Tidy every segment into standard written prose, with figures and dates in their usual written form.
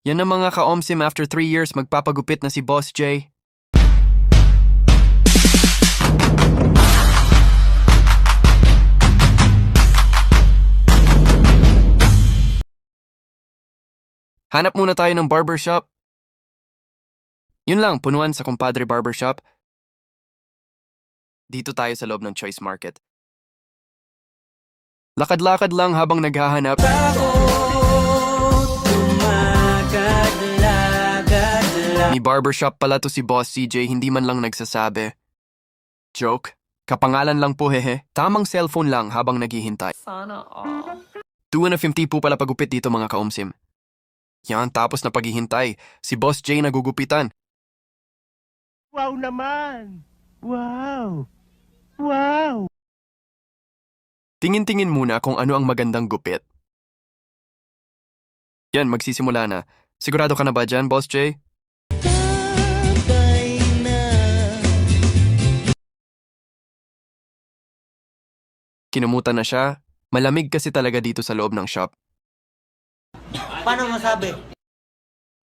Yan ang mga ka-omsim after 3 years magpapagupit na si Boss J. Hanap muna tayo ng barbershop. Yun lang, punuan sa Compadre Barbershop. Dito tayo sa loob ng Choice Market. Lakad-lakad lang habang naghahanap. May barbershop pala to si Boss CJ, hindi man lang nagsasabi. Joke? Kapangalan lang po hehe. Tamang cellphone lang habang naghihintay. Sana all. 250 po pala pagupit dito mga kaumsim. Yan, tapos na paghihintay. Si Boss J nagugupitan. Wow naman! Wow! Wow! Tingin-tingin muna kung ano ang magandang gupit. Yan, magsisimula na. Sigurado ka na ba dyan, Boss J? Kinumutan na siya. Malamig kasi talaga dito sa loob ng shop. Paano masabi?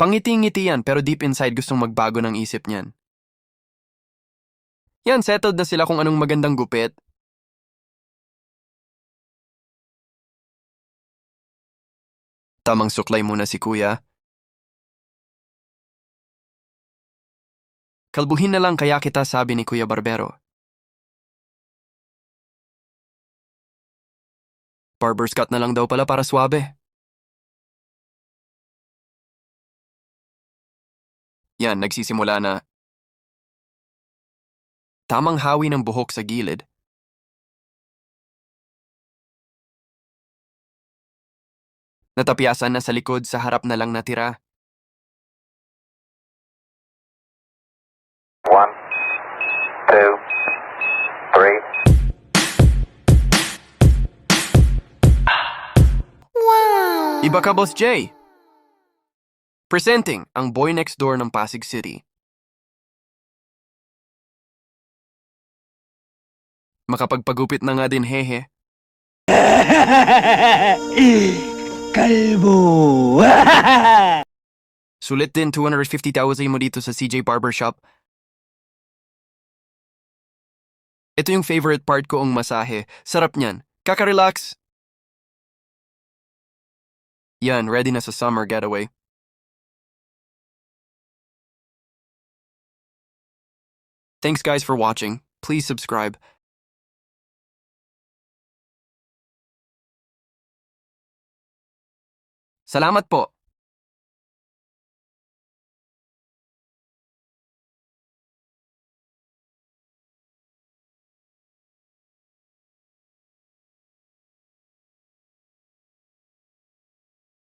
Pangiti-ngiti yan pero deep inside gustong magbago ng isip niyan. Yan, settled na sila kung anong magandang gupit. Tamang suklay muna si kuya. Kalbuhin na lang kaya kita, sabi ni Kuya Barbero. Barber's cut na lang daw pala para swabe. Yan, nagsisimula na. Tamang hawi ng buhok sa gilid. Natapyasan na sa likod, sa harap na lang natira. 1, 2, 3. Iba ka, Boss J! Presenting ang boy next door ng Pasig City. Makapagpagupit na nga din, hehe. Kalbo! Sulit din 250,000 mo dito sa CJ Barbershop. Ito yung favorite part ko, ang masahe. Sarap niyan. Kaka-relax. Yan, ready na sa summer getaway. Thanks guys for watching. Please subscribe. Salamat po.